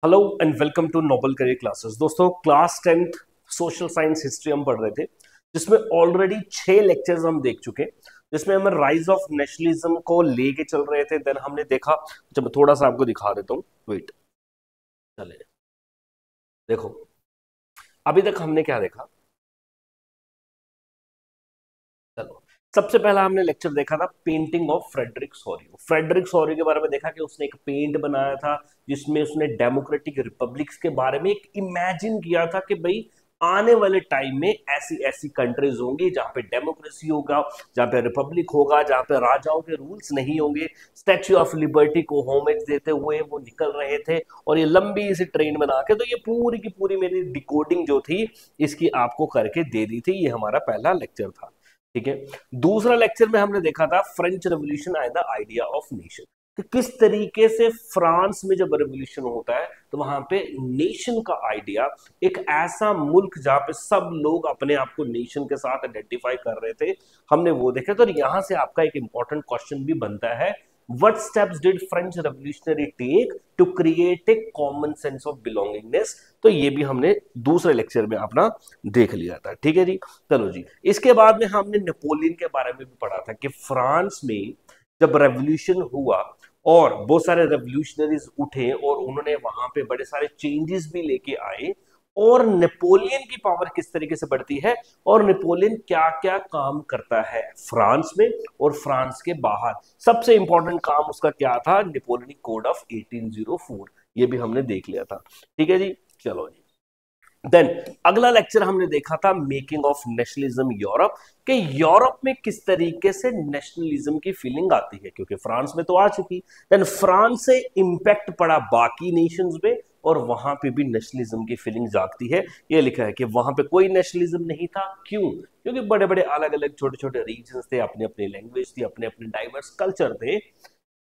Hello and welcome to Noble career classes. दोस्तों, class 10th social science history हम पढ़ रहे थे, जिसमें ऑलरेडी 6 लेक्चर्स हम देख चुके, जिसमें हम राइज ऑफ नेशनलिज्म को लेके चल रहे थे। देन हमने देखा, जब मैं थोड़ा सा आपको दिखा देता हूँ, वेट, चले देखो अभी तक हमने क्या देखा। चलो, सबसे पहला हमने लेक्चर देखा था painting of Frederick Sorio. Frederick Sorio के बारे में देखा कि उसने एक पेंट बनाया था जिसमें उसने डेमोक्रेटिक रिपब्लिक्स के बारे में एक इमेजिन किया था कि भाई आने वाले टाइम में ऐसी ऐसी कंट्रीज होंगी जहां पे डेमोक्रेसी होगा, जहां पे रिपब्लिक होगा, जहां पे राजाओं के रूल्स नहीं होंगे। स्टैच्यू ऑफ लिबर्टी को होमेज देते हुए वो निकल रहे थे और ये लंबी सी ट्रेन बना के, तो ये पूरी की पूरी मेरी डिकोडिंग जो थी इसकी आपको करके दे दी थी। ये हमारा पहला लेक्चर था, ठीक है। दूसरा लेक्चर में हमने देखा था French revolution and the idea of nation, कि किस तरीके से फ्रांस में जब रेवोल्यूशन होता है तो वहां पे नेशन का आइडिया, एक ऐसा मुल्क जहां पे सब लोग अपने आप को नेशन के साथ आइडेंटिफाई कर रहे थे, हमने वो देखा। तो यहां से आपका एक इंपॉर्टेंट क्वेश्चन भी बनता है, what steps did French revolutionary take to create a common sense of belongingness। तो ये भी हमने दूसरे लेक्चर में अपना देख लिया था, ठीक है जी। चलो जी, इसके बाद में हमने नेपोलियन के बारे में भी पढ़ा था कि फ्रांस में जब रेवोल्यूशन हुआ और बहुत सारे रेवोल्यूशनरीज उठे और उन्होंने वहां पे बड़े सारे चेंजेस भी लेके आए, और नेपोलियन की पावर किस तरीके से बढ़ती है और नेपोलियन क्या क्या काम करता है फ्रांस में और फ्रांस के बाहर। सबसे इंपॉर्टेंट काम उसका क्या था, नेपोलियनिक कोड ऑफ 1804, ये भी हमने देख लिया था, ठीक है जी। चलो जी, देन अगला लेक्चर हमने देखा था मेकिंग ऑफ नेशनलिज्म यूरोप, कि यूरोप में किस तरीके से नेशनलिज्म की फीलिंग आती है, क्योंकि फ्रांस में तो आ चुकी। देन फ्रांस से इंपैक्ट पड़ा बाकी नेशंस में और वहां पे भी नेशनलिज्म की फीलिंग जागती है। ये लिखा है कि वहां पे कोई नेशनलिज्म नहीं था, क्यों? क्योंकि बड़े बड़े अलग अलग छोटे छोटे रीजन थे, अपनी अपनी लैंग्वेज थी, अपने अपने डाइवर्स कल्चर थे।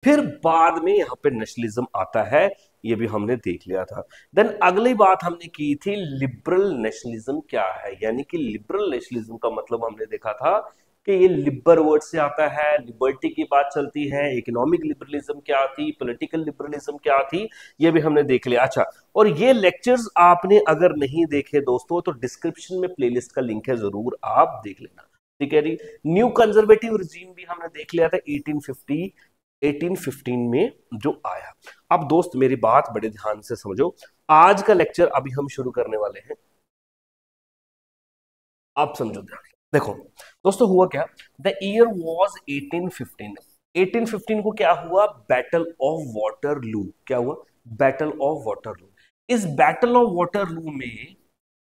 फिर बाद में यहाँ पे नेशनलिज्म आता है, ये भी हमने देख लिया था। देन अगली बात हमने की थी लिबरल नेशनलिज्म क्या है, यानी कि लिबरल नेशनलिज्म का मतलब हमने देखा था कि ये लिबर वर्ड से आता है, लिबर्टी की बात चलती है, इकोनॉमिक लिबरलिज्म क्या थी, पॉलिटिकल लिबरलिज्म क्या थी, ये भी हमने देख लिया। अच्छा, और ये लेक्चर्स आपने अगर नहीं देखे दोस्तों तो डिस्क्रिप्शन में प्लेलिस्ट का लिंक है, जरूर आप देख लेना, ठीक है जी। न्यू कंजर्वेटिव रिजीम भी हमने देख लिया था 1815 में जो आया। अब दोस्त मेरी बात बड़े ध्यान से समझो, आज का लेक्चर अभी हम शुरू करने वाले हैं, आप समझो ध्यान से। देखो दोस्तों, हुआ क्या, द ईयर वाज 1815। 1815 को क्या हुआ, बैटल ऑफ वाटरलू। क्या हुआ, बैटल ऑफ वाटरलू। इस बैटल ऑफ वाटरलू में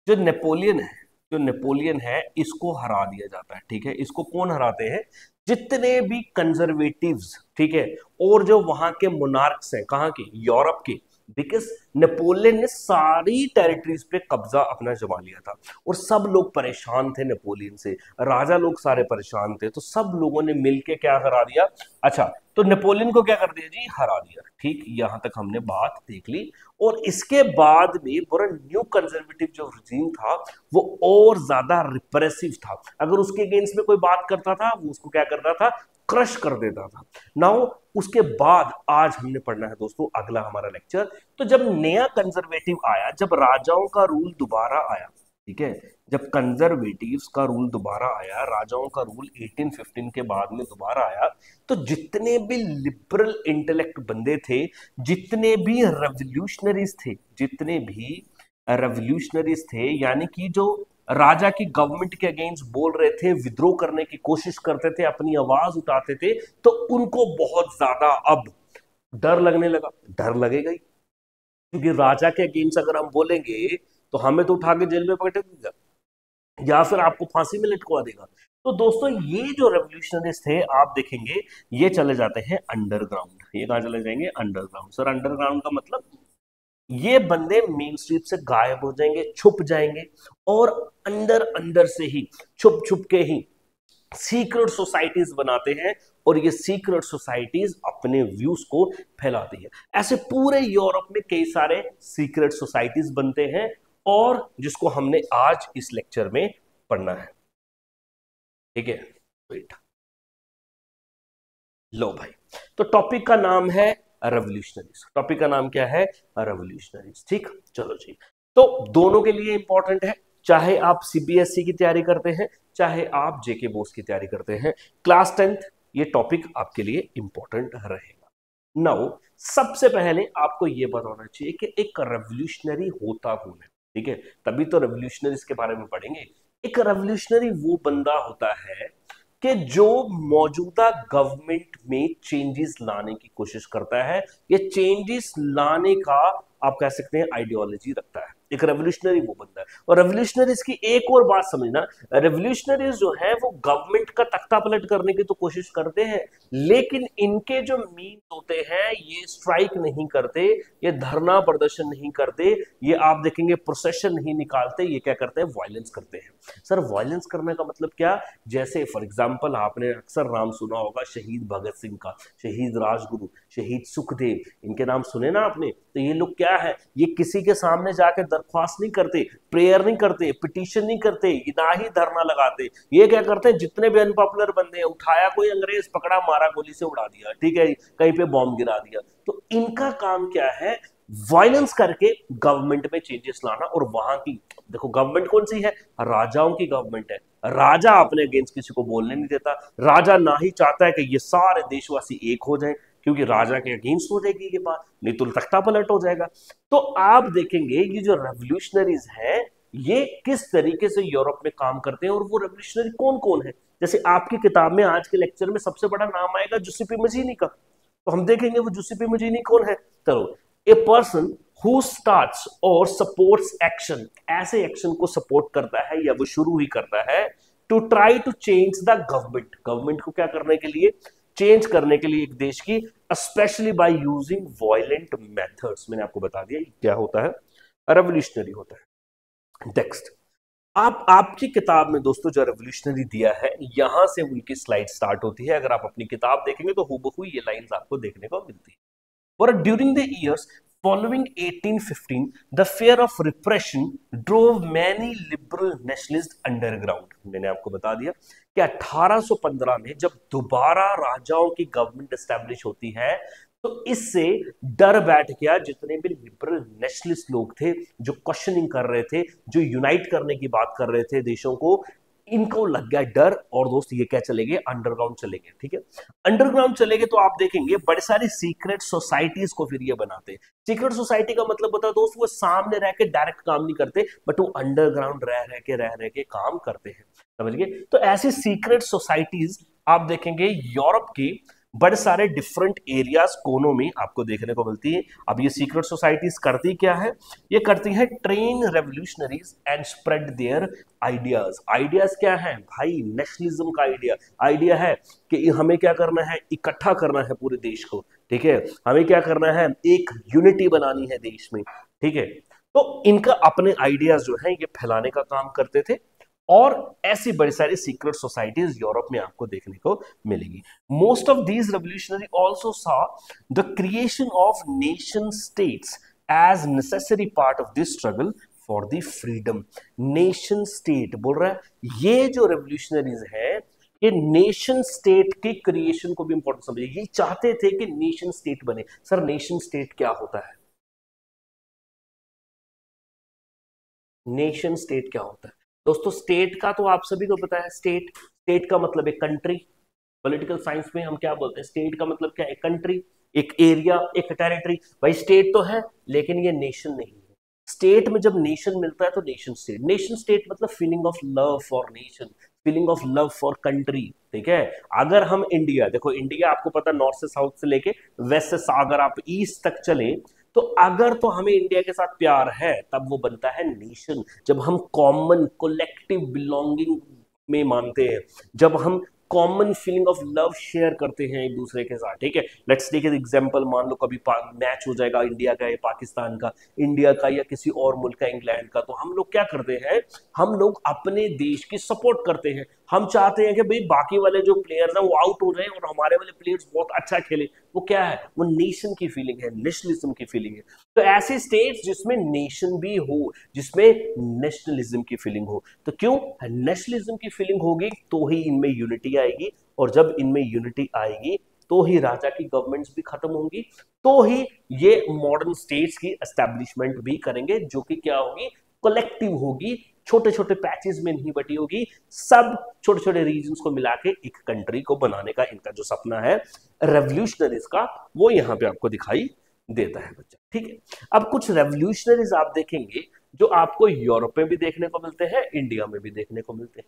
जो नेपोलियन है, जो नेपोलियन है इसको हरा दिया जाता है, ठीक है। इसको कौन हराते हैं, जितने भी कंजर्वेटिव्स, ठीक है, और जो वहां के मोनार्क्स हैं, कहां के, यूरोप के। बिकॉज नेपोलियन ने सारी टेरिटरीज पे कब्जा अपना जमा लिया था और सब लोग परेशान थे नेपोलियन से, राजा लोग सारे परेशान थे, तो सब लोगों ने मिलके क्या करा दिया। अच्छा, तो नेपोलियन को क्या कर दिया जी, हरा दिया, ठीक। यहां तक हमने बात देख ली। और इसके बाद में पूरा न्यू कंजर्वेटिव जो रिजीम था वो और ज्यादा रिप्रेसिव था। अगर उसके अगेंस्ट में कोई बात करता था वो उसको क्या करता था, क्रश कर देता था। नाउ उसके बाद आज हमने पढ़ना है दोस्तों अगला हमारा लेक्चर। तो जब नया कंजर्वेटिव आया, जब राजाओं का रूल दोबारा आया, ठीक है, जब कंजर्वेटिव्स का रूल दोबारा आया, राजाओं का रूल 1815 के बाद में दोबारा आया, तो जितने भी लिबरल इंटेलेक्ट बंदे थे, जितने भी रेवोल्यूशनरीज थे, जितने भी रेवोल्यूशनरीज थे, यानी कि जो राजा की गवर्नमेंट के अगेंस्ट बोल रहे थे, विद्रोह करने की कोशिश करते थे, अपनी आवाज उठाते थे, तो उनको बहुत ज्यादा अब डर लगने लगा। डर लगेगा ही, क्योंकि राजा के अगेंस्ट अगर हम बोलेंगे तो हमें तो उठा के जेल में पकड़ देगा या फिर आपको फांसी में लटकवा देगा। तो दोस्तों ये जो रेवोल्यूशनरीज थे, आप देखेंगे ये चले जाते हैं अंडरग्राउंड। ये कहां चले जाएंगे, अंडरग्राउंड। सर अंडरग्राउंड का मतलब, ये बंदे मेन स्ट्रीट से गायब हो जाएंगे, छुप जाएंगे, और अंदर अंदर से ही, छुप छुप के ही सीक्रेट सोसाइटीज बनाते हैं, और ये सीक्रेट सोसाइटीज अपने व्यूज को फैलाती है। ऐसे पूरे यूरोप में कई सारे सीक्रेट सोसाइटीज बनते हैं, और जिसको हमने आज इस लेक्चर में पढ़ना है, ठीक है। वेट, लो भाई, तो टॉपिक का नाम है रेवोल्यूशनरीज। टॉपिक का नाम क्या है? रेवोल्यूशनरीज। ठीक, चलो जी। तो दोनों के लिए इंपॉर्टेंट है, चाहे आप सीबीएसई की तैयारी करते हैं, चाहे आप जेके बोस की तैयारी करते हैं, क्लास 10th ये टॉपिक आपके लिए इंपॉर्टेंट रहेगा। नाउ सबसे पहले आपको ये बताना चाहिए कि एक रेवोल्यूशनरी होता कौन है, ठीक है? तभी तो रेवोल्यूशनरीज के बारे में पढ़ेंगे। एक रेवोल्यूशनरी वो बंदा होता है कि जो मौजूदा गवर्नमेंट में चेंजेस लाने की कोशिश करता है, ये चेंजेस लाने का आप कह सकते हैं आइडियोलॉजी रखता है। एक रेवोल्यूशनरी वो बंदा है। और रेवोल्यूशनरीज की एक और बात समझना, रेवोल्यूशनरीज जो है वो गवर्नमेंट का तख्ता पलट करने की तो कोशिश करते हैं, लेकिन इनके जो मीन होते हैं ये स्ट्राइक नहीं करते, ये धरना प्रदर्शन नहीं करते, ये आप देखेंगे प्रोसेशन नहीं निकालते, ये क्या करते हैं? वायलेंस करते हैं। सर वायलेंस करने का मतलब क्या? जैसे फॉर एग्जाम्पल आपने अक्सर नाम सुना होगा शहीद भगत सिंह का, शहीद राजगुरु, शहीद सुखदेव, इनके नाम सुने ना आपने? तो ये लोग क्या है, ये किसी के सामने जाके दरख्वास्त नहीं करते, प्रेयर नहीं करते, पिटीशन नहीं करते, ना ही धरना लगाते। ये क्या करते हैं? जितने भी अनपॉपुलर बंदे हैं, उठाया कोई अंग्रेज, पकड़ा, मारा, गोली से उड़ा दिया, ठीक है, कहीं पे बॉम्ब गिरा दिया। तो इनका काम क्या है? वायलेंस करके गवर्नमेंट में चेंजेस लाना। और वहां की देखो गवर्नमेंट कौन सी है? राजाओं की गवर्नमेंट है। राजा अपने अगेंस्ट किसी को बोलने नहीं देता। राजा ना ही चाहता है कि ये सारे देशवासी एक हो जाएं, क्योंकि राजा के अगेंस्ट हो जाएगी ये बात, नहीं तो तख्ता पलट हो जाएगा। तो आप देखेंगे ये जो रेवोल्यूशनरीज है ये किस तरीके से यूरोप में काम करते हैं, और वो रेवोल्यूशनरी कौन कौन है। जैसे आपकी किताब में आज के लेक्चर में सबसे बड़ा नाम आएगा जुसेपी मजीनी का, तो हम देखेंगे वो जुसेपी मजीनी कौन है। चलो, ए पर्सन हु स्टार्ट्स और सपोर्ट्स एक्शन, ऐसे एक्शन को सपोर्ट करता है या वो शुरू ही करता है to try to change the government, government को क्या करने के लिए? चेंज करने के लिए एक देश की, specially by using violent methods. मैंने आपको बता दिया क्या होता है, रेवोल्यूशनरी होता है। नेक्स्ट, आप आपकी किताब में दोस्तों जो रेवोल्यूशनरी दिया है, यहां से उनकी स्लाइड स्टार्ट होती है। अगर आप अपनी किताब देखेंगे तो हूबहू ये लाइंस आपको देखने को मिलती है। For during the years following 1815, the fear of repression drove many liberal nationalists underground. मैंने आपको बता दिया कि 1815 में जब दोबारा राजाओं की गवर्नमेंट एस्टेब्लिश होती है, तो इससे डर बैठ गया जितने भी लिबरल नेशनलिस्ट लोग थे, जो क्वेश्चनिंग कर रहे थे, जो यूनाइट करने की बात कर रहे थे देशों को, इनको लग गया डर। और दोस्त ये क्या चले गए? अंडरग्राउंड चले गए। ठीक है, अंडरग्राउंड चले गए तो आप देखेंगे बड़े सारी सीक्रेट सोसाइटीज को फिर ये बनाते हैं। सीक्रेट सोसाइटी का मतलब होता है दोस्त वो सामने रह के डायरेक्ट काम नहीं करते, बट वो अंडरग्राउंड रह के काम करते हैं। समझ गए? तो ऐसी सीक्रेट सोसाइटीज आप देखेंगे यूरोप की बड़े सारे डिफरेंट एरियाज कोनों में आपको देखने को मिलती है। अब ये सीक्रेट सोसाइटीज करती क्या है? ये करती है train revolutionaries and spread their ideas. Ideas क्या है भाई? नेशनलिज्म का आइडिया है कि हमें क्या करना है? इकट्ठा करना है पूरे देश को। ठीक है, हमें क्या करना है? एक यूनिटी बनानी है देश में। ठीक है, तो इनका अपने आइडियाज जो है ये फैलाने का काम करते थे, और ऐसी बड़ी सारी सीक्रेट सोसाइटीज यूरोप में आपको देखने को मिलेगी। Most of these revolutionary also saw the creation of nation states as necessary part of this struggle for the freedom. Nation state बोल रहा है ये जो रेवोल्यूशनरीज है, ये नेशन स्टेट के क्रिएशन को भी इंपॉर्टेंट समझिए। ये चाहते थे कि नेशन स्टेट बने। सर नेशन स्टेट क्या होता है? नेशन स्टेट क्या होता है दोस्तों? स्टेट का तो आप सभी को पता है। स्टेट का मतलब एक कंट्री। पॉलिटिकल साइंस में हम क्या बोलते हैं? स्टेट का मतलब क्या है? कंट्री, एक एरिया, एक टेरिटरी। भाई स्टेट तो है लेकिन ये नेशन नहीं है। स्टेट में जब नेशन मिलता है तो नेशन स्टेट। नेशन स्टेट मतलब feeling of love for nation, feeling of love for country. ठीक है, अगर हम इंडिया, देखो इंडिया आपको पता नॉर्थ से साउथ से लेके वेस्ट से अगर आप ईस्ट तक चले, तो अगर तो हमें इंडिया के साथ प्यार है तब वो बनता है नेशन। जब हम कॉमन कोलेक्टिव बिलोंगिंग में मानते हैं, जब हम common feeling of love share करते हैं एक दूसरे के साथ। ठीक है, लेट्स टेक एन एग्जांपल। मान लो कभी मैच हो जाएगा इंडिया का या पाकिस्तान का, इंडिया का या किसी और मुल्क का, इंग्लैंड का, तो हम लोग क्या करते हैं? हम लोग अपने देश की सपोर्ट करते हैं। हम चाहते हैं कि भाई बाकी वाले जो प्लेयर्स हैं वो आउट हो जाए और हमारे वाले प्लेयर्स बहुत अच्छा खेले। वो क्या है? वो नेशन की फीलिंग है, नेशनलिज्म की फीलिंग है। तो ऐसे स्टेट्स जिसमें नेशन भी हो, जिसमें नेशनलिज्म की फीलिंग हो, तो क्यों नेशनलिज्म की फीलिंग होगी तो ही इनमें यूनिटी आएगी, और जब इनमें यूनिटी आएगी तो ही राजा की गवर्नमेंट्स भी खत्म होंगी, तो ही ये मॉडर्न स्टेट्स की एस्टेब्लिशमेंट भी करेंगे, जो कि क्या होगी, कलेक्टिव होगी, छोटे छोटे पैचेस में नहीं बटी होगी, सब छोटे छोटे रीजन्स को मिला के एक कंट्री को बनाने का इनका जो सपना है रेवोल्यूशनरीज का, वो यहाँ पे आपको दिखाई देता है बच्चा। ठीक है, अब कुछ रेवोल्यूशनरीज आप देखेंगे जो आपको यूरोप में भी देखने को मिलते हैं, इंडिया में भी देखने को मिलते हैं।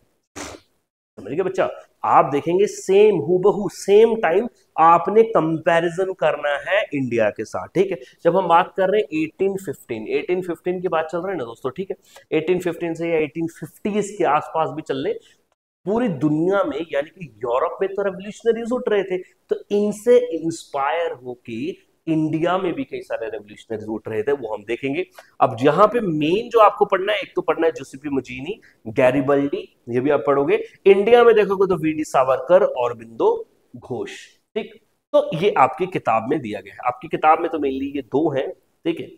समझ गए बच्चा, आप देखेंगे सेम हूबहू सेम टाइम आपने कंपैरिजन करना है इंडिया के साथ। ठीक है, जब हम बात कर रहे हैं 1815 की बात चल रही है ना दोस्तों, ठीक है, 1815 से या 1850s के आसपास भी चल रहे, पूरी दुनिया में यानी कि यूरोप में तो रेवोल्यूशनरीज उठ रहे थे, तो इनसे इंस्पायर होके इंडिया में भी कई सारे रेवोल्यूशनरीज उठ रहे थे, वो हम देखेंगे। अब यहाँ पे मेन जो आपको पढ़ना है, एक तो पढ़ना है जोसेफ मजीनी, गैरिबल्डी, ये भी आप पढ़ोगे। इंडिया में देखोगे तो वीडी सावरकर, औरबिंदो घोष। ठीक, तो ये आपकी किताब में दिया गया है, आपकी किताब में तो मेनली ये दो हैं, ठीक है,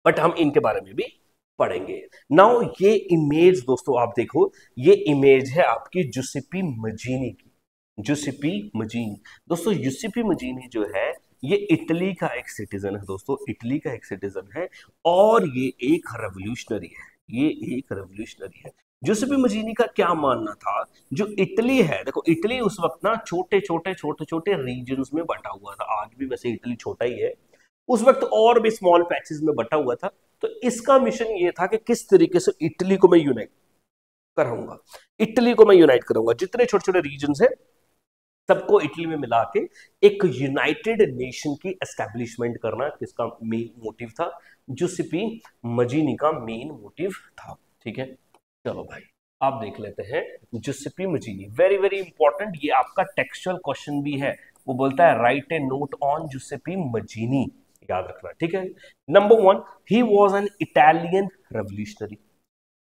बट हम इनके बारे में भी पढ़ेंगे। नाउ ये इमेज दोस्तों आप देखो, ये इमेज है आपकी जुसिपी मजीनी की, जुसिपी मजीनी। दोस्तों यूसिपी मजीनी जो है ये इटली का एक सिटीजन है दोस्तों, इटली का एक सिटीजन है, और ये एक रेवोल्यूशनरी है, ये एक रेवोल्यूशनरी है। जुसिपी मजीनी का क्या मानना था, जो इटली है, देखो इटली उस वक्त ना छोटे छोटे रीजन्स में बटा हुआ था, आज भी वैसे इटली छोटा ही है, उस वक्त और भी स्मॉल पैचेस में बटा हुआ था। तो इसका मिशन ये था कि किस तरीके से इटली को मैं यूनाइट कराऊंगा, इटली को मैं यूनाइट करूंगा, जितने छोटे छोटे रीजन्स हैं सबको इटली में मिला के एक यूनाइटेड नेशन की एस्टेब्लिशमेंट करना, किसका मेन मोटिव था, जुसिपी मजीनी का मेन मोटिव था। ठीक है, चलो भाई आप देख लेते हैं जुसिपी मजीनी, वेरी वेरी इंपॉर्टेंट, ये आपका टेक्सचुअल क्वेश्चन भी है, वो बोलता है राइट ए नोट ऑन जुसिपी मजीनी, याद रखना। ठीक है, number 1, he was an Italian revolutionary,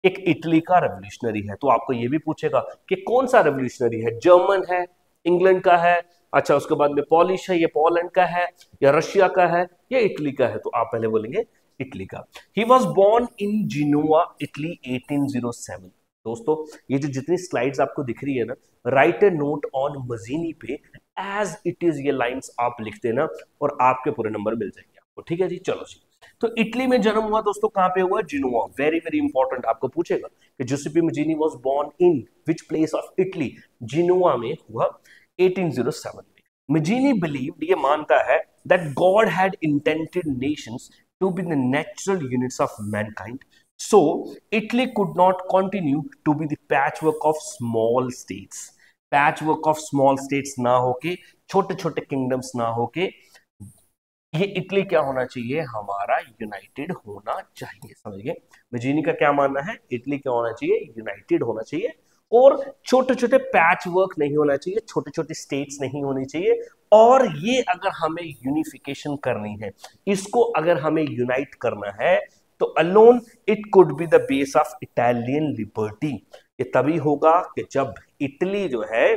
एक इटली का रेवोल्यूशनरी है। तो आपको ये भी पूछेगा कि कौन सा रेवोल्यूशनरी है, जर्मन है, इंग्लैंड का है, अच्छा उसके बाद में पॉलिश है, ये पोलैंड का है, या रशिया का है, या इटली का है, तो आप पहले बोलेंगे इटली का। He was born in Genoa Italy 1807। दोस्तों ये जो जितनी स्लाइड्स आपको दिख रही है ना, राइट ए नोट ऑन मजीनी पे एज इट इज, ये लाइंस आप लिख देना और आपके पूरे नंबर मिल जाएंगे आपको। ठीक है जी, चलो जी, तो इटली में जन्म हुआ दोस्तों, कहां पे हुआ, जिनोवा, वेरी वेरी इंपॉर्टेंट, आपको पूछेगा कि Giuseppe Mazzini was born in which place of Italy, Genoa में हुआ 1807 में। मजीनी बिलीव्ड, ये मानता है, that God had intended nations to be the natural units of mankind, so Italy could not continue to be the patchwork of small states, patchwork of small states ना होके, छोटे छोटे किंगडम्स ना होके, ये इटली क्या होना चाहिए, हमारा यूनाइटेड होना चाहिए। समझिए मजीनी का क्या मानना है, इटली क्या होना चाहिए, यूनाइटेड होना चाहिए, और छोटे छोटे पैच वर्क नहीं होना चाहिए, छोटे छोटे स्टेट्स नहीं होनी चाहिए, और ये अगर हमें यूनिफिकेशन करनी है, इसको अगर हमें यूनाइट करना है, तो alone it could be the base of Italian liberty. ये तभी होगा कि जब इटली जो है,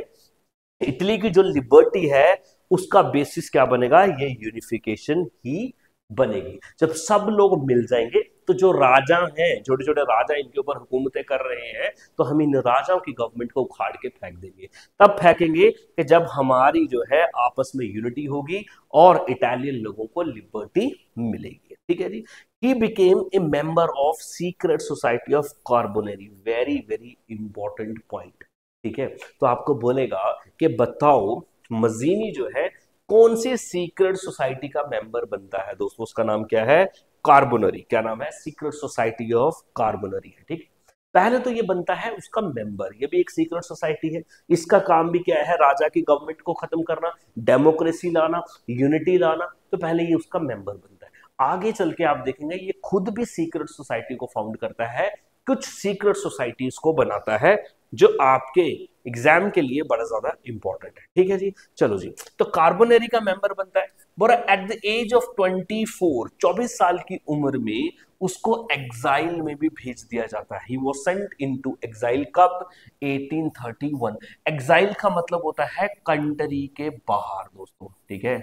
इटली की जो लिबर्टी है उसका बेसिस क्या बनेगा, ये यूनिफिकेशन ही बनेगी। जब सब लोग मिल जाएंगे, तो जो राजा हैं, छोटे छोटे राजा इनके ऊपर हुकूमतें कर रहे हैं, तो हम इन राजाओं की गवर्नमेंट को उखाड़ के फेंक देंगे। तब फेंकेंगे कि जब हमारी जो है आपस में यूनिटी होगी और इटालियन लोगों को लिबर्टी मिलेगी। ठीक है जी, he became a member of secret society of Carbonari, very very important point। ठीक है, तो आपको बोलेगा कि बताओ मजीनी जो है कौन सी सीक्रेट सोसाइटी का मेंबर बनता है, दोस्तों उसका नाम क्या है, कार्बोनरी। क्या नाम है, सीक्रेट सोसाइटी ऑफ कार्बोनरी है। ठीक, पहले तो ये बनता है उसका मेंबर, ये भी एक सीक्रेट सोसाइटी है, इसका काम भी क्या है, राजा की गवर्नमेंट को खत्म करना, डेमोक्रेसी लाना, यूनिटी लाना, तो पहले ये उसका मेंबर बनता है। आगे चल के आप देखेंगे ये खुद भी सीक्रेट सोसाइटी को फाउंड करता है, कुछ सीक्रेट सोसाइटीज को बनाता है, जो आपके एग्जाम के लिए बड़ा ज्यादा इंपॉर्टेंट है। ठीक है जी, चलो जी, तो कार्बोनरी का मेंबर बनता है, बोरा एट द एज ऑफ 24 साल की उम्र में उसको एग्जाइल में भी भेज दिया जाता है। He was sent into exile, कब, 1831। एग्जाइल का मतलब होता है कंट्री के बाहर दोस्तों, ठीक है,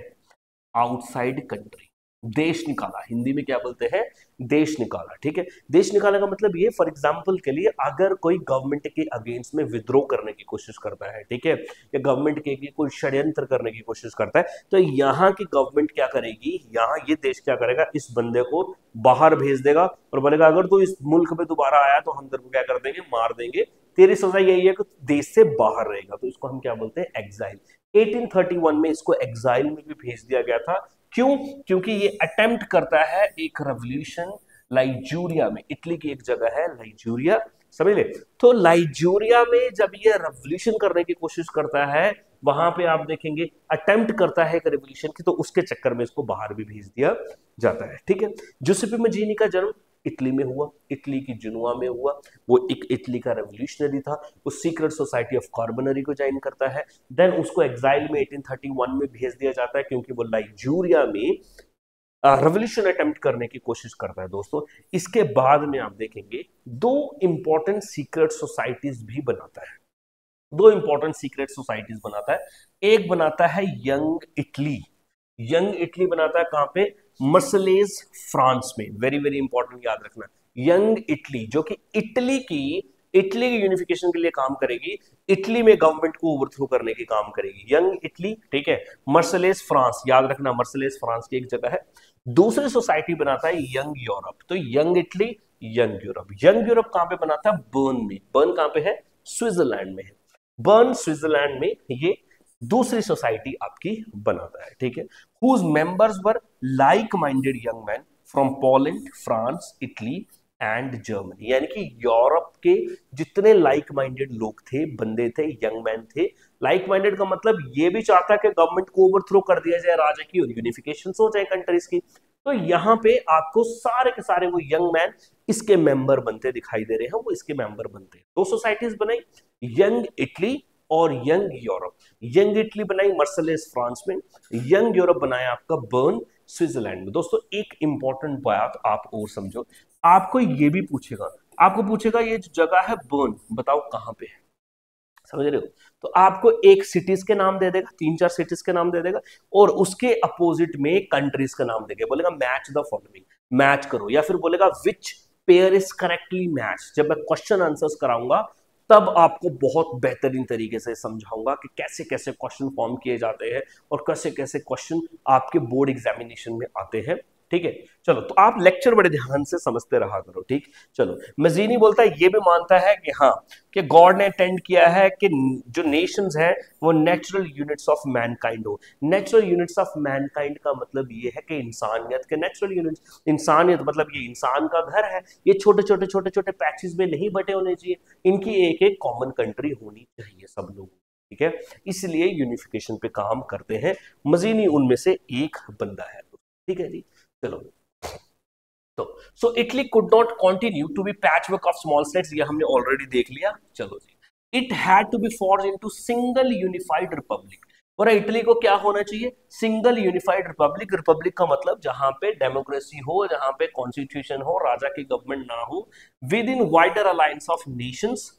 आउटसाइड कंट्री, देश निकाला, हिंदी में क्या बोलते हैं, देश निकाला। ठीक है, देश निकाला का मतलब ये, फॉर एग्जांपल के लिए अगर कोई गवर्नमेंट के अगेंस्ट में विद्रोह करने की कोशिश करता है, ठीक है, या गवर्नमेंट के कोई षड्यंत्र करने की कोशिश करता है, तो यहाँ की गवर्नमेंट क्या करेगी, यहाँ ये देश क्या करेगा, इस बंदे को बाहर भेज देगा और बोलेगा अगर तू इस मुल्क में दोबारा आया तो हम तेरे को क्या कर देंगे, मार देंगे, तेरी सजा यही है कि देश से बाहर रहेगा। तो इसको हम क्या बोलते हैं, एग्जाइल। 1831 में इसको एग्जाइल में भी भेज दिया गया था। क्यों? क्योंकि ये अटेम्प्ट करता है एक रेवोल्यूशन लाइजूरिया में, इटली की एक जगह है लाइजूरिया, समझ ले। तो लाइजूरिया में जब ये रेवोल्यूशन करने की कोशिश करता है, वहां पे आप देखेंगे अटेम्प्ट करता है एक रेवोल्यूशन की, तो उसके चक्कर में इसको बाहर भी भेज दिया जाता है। ठीक है, जोसेफी मजीनी का जन्म इटली में हुआ, इटली की जुनुआ में हुआ। वो एक इटली का रेवोल्यूशनरी था, वो सीक्रेट सोसाइटी ऑफ कार्बनरी को ज्वाइन करता है। देन उसको एग्जाइल में 1831 में भेज दिया जाता है, क्योंकि वो लाइजूरिया में रेवोल्यूशन अटेम्प्ट करने की कोशिश करता है दोस्तों। इसके बाद में आप देखेंगे दो इंपॉर्टेंट सीक्रेट सोसाइटीज भी बनाता है, दो इंपॉर्टेंट सीक्रेट सोसाइटीज बनाता है। एक बनाता है यंग इटली, यंग इटली बनाता है कहां पे, मर्सलेज फ्रांस में। वेरी वेरी इंपॉर्टेंट, याद रखना, यंग इटली जो कि इटली की यूनिफिकेशन के लिए काम करेगी, इटली में गवर्नमेंट को ओवरथ्रो करने की काम करेगी, यंग इटली। ठीक है, मर्सलेज फ्रांस, याद रखना मर्सलेज फ्रांस की एक जगह है। दूसरी सोसाइटी बनाता है यंग यूरोप। तो young Italy, young Europe. Young Europe कहां पे बनाता है, बर्न में। बर्न कहां पे है, स्विट्जरलैंड में है। बर्न स्विट्जरलैंड में ये दूसरी सोसाइटी आपकी बनाता है। ठीक है, whose members were like minded young man from Poland, France, Italy and Germany. यानी कि यूरोप के जितने लाइक माइंडेड लोग थे, बंदे थे, यंग मैन थे। लाइक माइंडेड का मतलब ये भी चाहता कि गवर्नमेंट को ओवरथ्रो कर दिया जाए, राजा की, और यूनिफिकेशन हो जाए कंट्रीज की। तो यहाँ पे आपको सारे के सारे वो यंग मैन इसके मेंबर बनते दिखाई दे रहे हैं, वो इसके मेंबर बनते हैं। दो सोसाइटीज बनाई, यंग इटली और यंग यूरोप। यंग इटली बनाई मर्सलेस फ्रांस में, यंग यूरोप बनाया आपका बर्न स्विट्जरलैंड में। दोस्तों एक इंपॉर्टेंट बात आप और समझो, आपको ये भी पूछेगा, आपको पूछेगा ये जो जगह है बर्न, बताओ कहां पे है, समझ रहे हो। तो आपको एक सिटीज के नाम दे देगा, तीन चार सिटीज के नाम दे देगा, और उसके अपोजिट में कंट्रीज का नाम देगा, बोलेगा मैच द फॉलोइंग, मैच करो, या फिर बोलेगा which pair is correctly match. जब मैं क्वेश्चन आंसर्स कराऊंगा तब आपको बहुत बेहतरीन तरीके से समझाऊंगा कि कैसे कैसे क्वेश्चन फॉर्म किए जाते हैं और कैसे कैसे क्वेश्चन आपके बोर्ड एग्जामिनेशन में आते हैं। ठीक है, चलो, तो आप लेक्चर बड़े ध्यान से समझते रहा करो। ठीक, चलो, मजीनी बोलता है, ये भी मानता है कि हाँ, कि गॉड ने टेंड किया है कि जो नेशंस है वो नेचुरल यूनिट्स ऑफ मैनकाइंड हो। नेचुरल यूनिट्स ऑफ मैनकाइंड का मतलब ये है कि इंसानियत के नेचुरल यूनिट्स, इंसानियत मतलब ये इंसान का घर है, ये छोटे छोटे छोटे छोटे पैचेस में नहीं बटे होने चाहिए, इनकी एक एक कॉमन कंट्री होनी चाहिए सब लोग। ठीक है, इसलिए यूनिफिकेशन पे काम करते हैं, मजीनी उनमें से एक बंदा है। ठीक है जी, चलो, तो so Italy could not continue to be patchwork of small states, ये हमने ऑलरेडी देख लिया। चलो जी, it had to be forge into single unified republic. और इटली को क्या होना चाहिए, सिंगल यूनिफाइड रिपब्लिक। रिपब्लिक का मतलब जहां पे डेमोक्रेसी हो, जहां पे कॉन्स्टिट्यूशन हो, राजा की गवर्नमेंट ना हो, with in wider alliance of Nations.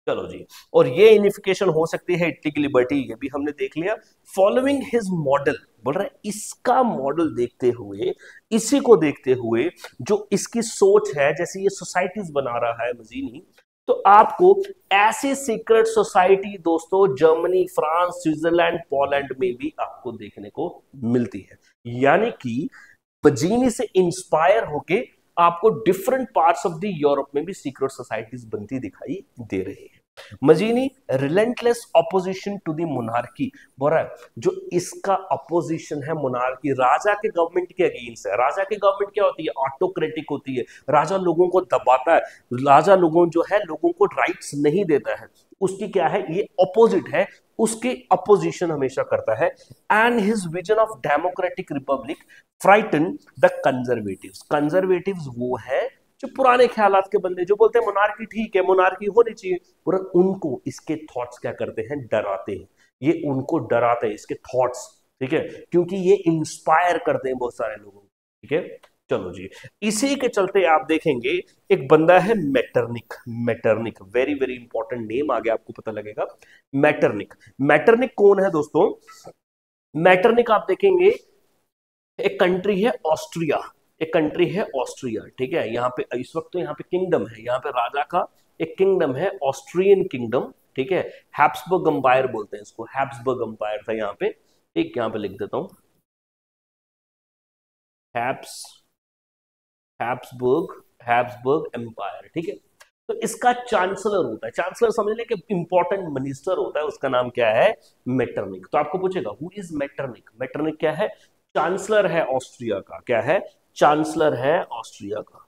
चलो जी, और ये यूनिफिकेशन हो सकती है इटली की लिबर्टी, ये भी हमने देख लिया। फॉलोइंग हिज मॉडल, बोल रहा है इसका मॉडल देखते हुए, इसी को देखते हुए जो इसकी सोच है, जैसे ये सोसाइटीज बना रहा है मजीनी, तो आपको ऐसी सीक्रेट सोसाइटी दोस्तों जर्मनी, फ्रांस, स्विट्जरलैंड, पोलैंड में भी आपको देखने को मिलती है। यानी कि मजीनी से इंस्पायर होके आपको different parts of the Europe में भी सीक्रेट सोसाइटीज बनती दिखाई दे रही है। Mazzini relentless opposition to the monarchy, बोल रहा है जो इसका अपोजिशन है मोनार्की, राजा के गवर्नमेंट के अगेंस्ट है। राजा की गवर्नमेंट क्या होती है, ऑटोक्रेटिक होती है, राजा लोगों को दबाता है, राजा लोगों जो है लोगों को राइट्स नहीं देता है, उसकी क्या है, ये ऑपोजिट है, उसके अपोजिशन हमेशा करता है। And his vision of democratic Republic frighten the conservatives. Conservatives वो है जो पुराने ख्यालात के बंदे, जो बोलते हैं मोनार्की ठीक है, मोनार्की होनी चाहिए, पूरा उनको इसके थॉट्स क्या करते हैं, डराते हैं। ये उनको डराते हैं इसके थॉट्स, ठीक है, क्योंकि ये इंस्पायर करते हैं बहुत सारे लोगों को। ठीक है, चलो जी, इसी के चलते आप देखेंगे एक बंदा है Metternich. Metternich very very important name, आगे आपको पता लगेगा। मेटरनिक, मेटरनिक कौन है दोस्तों, मेटरनिक आप देखेंगे एक कंट्री है ऑस्ट्रिया, एक कंट्री है ऑस्ट्रिया, ठीक है। यहाँ पे इस वक्त तो यहाँ पे किंगडम है, यहाँ पे राजा का एक किंगडम है, ऑस्ट्रियन किंगडम, ठीक है। हैब्सबर्ग अंपायर बोलते हैं इसको, हैब्सबर्ग अंपायर था यहाँ पे। एक यहाँ पे लिख देता हूँ, हैब्स हैब्सबर्ग हैब्सबर्ग एम्पायर, ठीक है। तो इसका चांसलर होता है, चांसलर समझ लें कि इंपॉर्टेंट मिनिस्टर होता है, उसका नाम क्या है, मेटरनिक। तो आपको पूछेगा हु इज मेटरनिक, मेटरनिक क्या है, चांसलर है ऑस्ट्रिया का, क्या है, चांसलर है ऑस्ट्रिया का,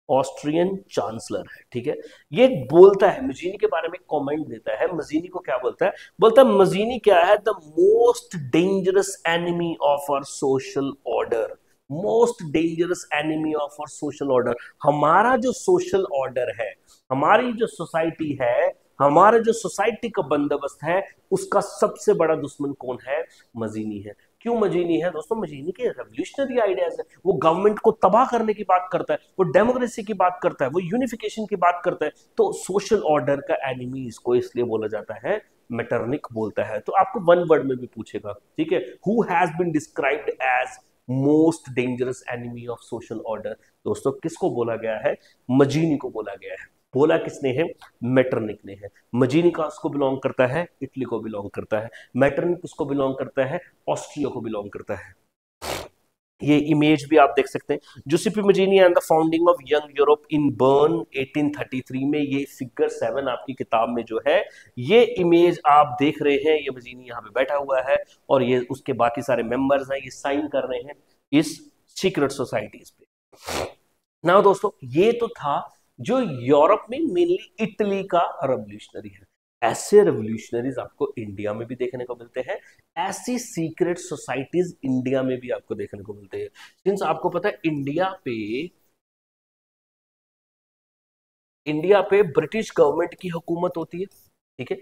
ऑस्ट्रियन चांसलर है, ठीक है। ये बोलता है मजीनी के बारे में, कमेंट देता है, मजीनी को क्या बोलता है, बोलता है मजीनी क्या है, the most dangerous enemy of our social order, most dangerous enemy of our social order. हमारा जो सोशल ऑर्डर है, हमारी जो सोसाइटी है, हमारा जो सोसाइटी का बंदोबस्त है, उसका सबसे बड़ा दुश्मन कौन है, मजीनी है। क्यों मजीनी है दोस्तों, मजीनी के रेवोल्यूशनरी आइडियाज है, वो गवर्नमेंट को तबाह करने की बात करता है, वो डेमोक्रेसी की बात करता है, वो यूनिफिकेशन की बात करता है। तो सोशल ऑर्डर का एनिमी इसको इसलिए बोला जाता है, मेटरनिक बोलता है। तो आपको वन वर्ड में भी पूछेगा, ठीक है, who has been described as most dangerous enemy of social order, दोस्तों किसको बोला गया है, मजीनी को बोला गया है। बोला किसने है, मेटरनिक ने है। मजीनी का उसको बिलोंग करता है, इटली को बिलोंग करता है। मेटरनिक उसको बिलोंग करता है, ऑस्ट्रिया को बिलोंग करता है। ये इमेज भी आप देख सकते हैं, Joseph मजीनी and the founding of young Europe in burn 1833 में, ये फिगर 7 आपकी किताब में जो है, ये इमेज आप देख रहे हैं, ये मजीनी यहाँ पे बैठा हुआ है और ये उसके बाकी सारे मेंबर्स हैं, ये साइन कर रहे हैं इस सीक्रेट सोसाइटीज पे। ना दोस्तों, ये तो था जो यूरोप में मेनली इटली का रेवोल्यूशनरी है। ऐसे रेवोल्यूशनरीज आपको इंडिया में भी देखने को मिलते हैं, ऐसी सीक्रेट सोसाइटीज इंडिया में भी आपको देखने को मिलते हैं। सिंस आपको पता है इंडिया पे ब्रिटिश गवर्नमेंट की हुकूमत होती है, ठीक है।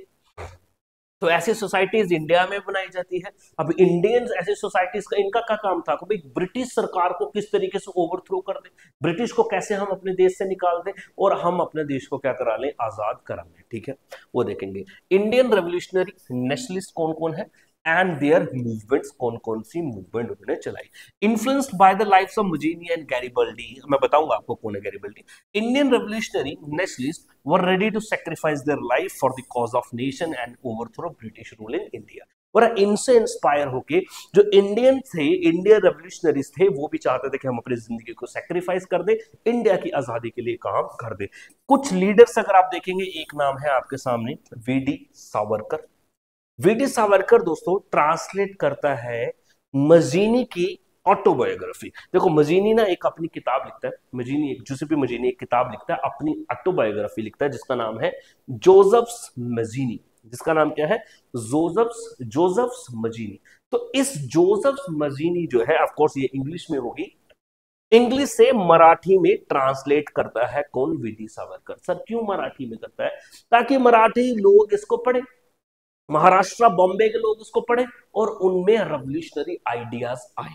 तो ऐसी सोसाइटीज इंडिया में बनाई जाती है। अब इंडियंस ऐसे सोसाइटीज का, इनका क्या काम था कि भाई ब्रिटिश सरकार को किस तरीके से ओवरथ्रो कर दे, ब्रिटिश को कैसे हम अपने देश से निकाल दें और हम अपने देश को क्या करा लें, आजाद करा लें, ठीक है। वो देखेंगे इंडियन रेवोल्यूशनरी नेशनलिस्ट कौन कौन है एंड देयर मूवमेंट्स, कौन कौन सी मूवमेंट उन्होंने चलाई। Influenced by the lifes of Mazzini and Garibaldi, मैं बताऊंगा आपको कौन है Garibaldi. Indian revolutionary nationalist were ready to sacrifice their life for the cause of nation and overthrow British rule in India. और इनसे इंस्पायर होके जो इंडियन थे, इंडियन रेवोल्यूशनरीज थे, वो भी चाहते थे कि हम अपनी जिंदगी को सैक्रिफाइस कर दे, इंडिया की आजादी के लिए काम कर दे। कुछ लीडर्स अगर आप देखेंगे, एक नाम है आपके सामने, वीडी सावरकर। वीडी सावरकर दोस्तों ट्रांसलेट करता है मजीनी की ऑटोबायोग्राफी। देखो मजीनी ना एक अपनी किताब लिखता है, मजीनी एक जोसेफ मजीनी एक किताब लिखता है, अपनी ऑटोबायोग्राफी लिखता है, जिसका नाम है जोसेफ्स मजीनी, जिसका नाम क्या है, जोसेफ्स मजीनी। तो इस जोसेफ्स मजीनी जो है, ऑफ कोर्स ये इंग्लिश में होगी, इंग्लिश से मराठी में ट्रांसलेट करता है कौन, वीडी सावरकर। सर क्यों मराठी में करता है, ताकि मराठी लोग इसको पढ़े, महाराष्ट्र बॉम्बे के लोग उसको पढ़े और उनमें रेवोल्यूशनरी आइडियाज आए,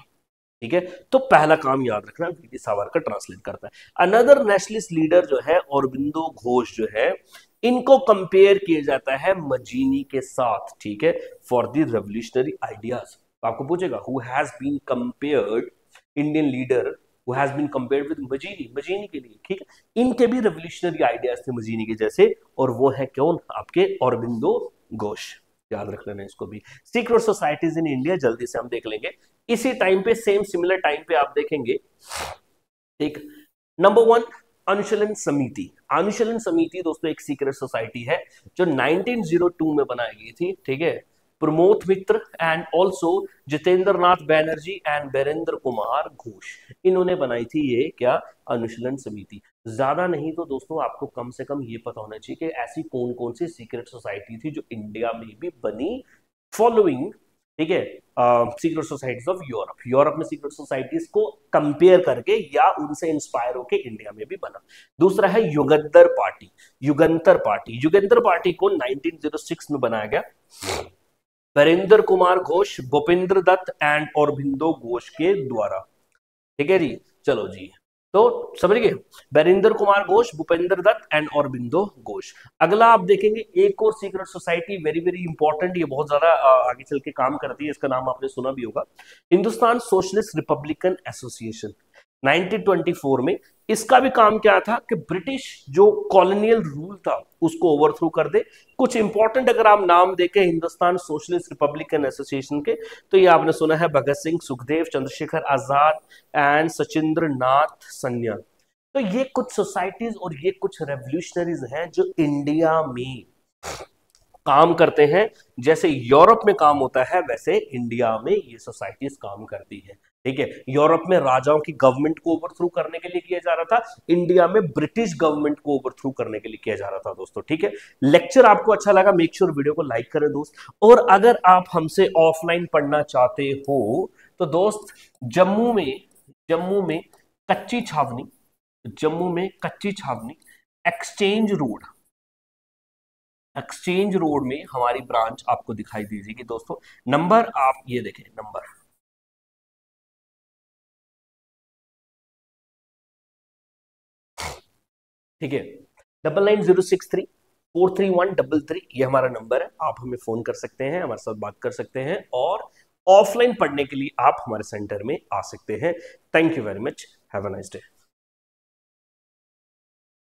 ठीक है। तो पहला काम याद रखना, वीडी सावरकर ट्रांसलेट करता है। अनदर नेशनलिस्ट लीडर जो है औरबिंदो घोष जो है, इनको कंपेयर किया जाता है मजीनी के साथ, ठीक है, फॉर द रेवोल्यूशनरी आइडियाज। तो आपको पूछेगा who has been compared, Indian leader who has been compared with Mazzini, Mazzini के लिए, ठीक है। इनके भी रेवोल्यूशनरी आइडियाज थे मजीनी के जैसे, और वो है कौन, आपके औरबिंदो घोष, याद रख लेना इसको भी। सीक्रेट सोसाइटीज इन इंडिया जल्दी से हम देख लेंगे, इसी टाइम पे, सेम सिमिलर टाइम पे आप देखेंगे, ठीक। नंबर 1 अनुशीलन समिति। अनुशीलन समिति दोस्तों एक सीक्रेट सोसाइटी है जो 1902 में बनाई गई थी, ठीक है। Pramod Mitra and also Jitendra Nath Banerjee and Birendra Kumar Ghosh, इन्होंने बनाई थी ये क्या, अनुशीलन समिति। ज्यादा नहीं तो दोस्तों आपको कम से कम ये पता होना चाहिए कि ऐसी कौन कौन सी सीक्रेट सोसाइटी थी जो इंडिया में भी बनी, फॉलोइंग, ठीक है, secret societies of Europe. Europe में सीक्रेट सोसाइटीज को कंपेयर करके या उनसे इंस्पायर होकर इंडिया में भी बना। दूसरा है Yugandhar party. Yugandhar party, Yugandhar party को 1906 में बनाया गया, बीरेंद्र कुमार घोष, भूपेंद्र दत्त एंड औरबिंदो घोष के द्वारा, ठीक है जी। चलो जी, तो समझ गए, बैरिंदर कुमार घोष, भूपेंद्र दत्त एंड औरबिंदो घोष। अगला आप देखेंगे एक और secret society, very very important, ये बहुत ज्यादा आगे चल के काम करती है, इसका नाम आपने सुना भी होगा, हिंदुस्तान सोशलिस्ट रिपब्लिकन एसोसिएशन 1924 में। इसका भी काम क्या था कि ब्रिटिश जो कॉलोनियल रूल था उसको ओवरथ्रो कर दे। कुछ इंपॉर्टेंट अगर आप नाम देखें हिंदुस्तान सोशलिस्ट रिपब्लिकन एसोसिएशन के, तो ये आपने सुना है भगत सिंह, सुखदेव, चंद्रशेखर आजाद एंड सचिंद्र नाथ सन्या। तो ये कुछ सोसाइटीज और ये कुछ रेवोल्यूशनरीज हैं जो इंडिया में काम करते हैं। जैसे यूरोप में काम होता है वैसे इंडिया में ये सोसाइटीज काम करती है। ठीक है, यूरोप में राजाओं की गवर्नमेंट को ओवरथ्रो करने के लिए किया जा रहा था, इंडिया में ब्रिटिश गवर्नमेंट को ओवरथ्रो करने के लिए किया जा रहा था दोस्तों। ठीक है, लेक्चर आपको अच्छा लगा, मेक श्योर वीडियो को लाइक करें दोस्त। और अगर आप हमसे ऑफलाइन पढ़ना चाहते हो तो दोस्त जम्मू में कच्ची छावनी, एक्सचेंज रोड में हमारी ब्रांच आपको दिखाई दीजिएगी दोस्तों। नंबर आप ये देखें, नंबर ठीक है, 9906343133, ये हमारा नंबर है, आप हमें फोन कर सकते हैं, हमारे साथ बात कर सकते हैं और ऑफलाइन पढ़ने के लिए आप हमारे सेंटर में आ सकते हैं। Thank you very much, have a nice day.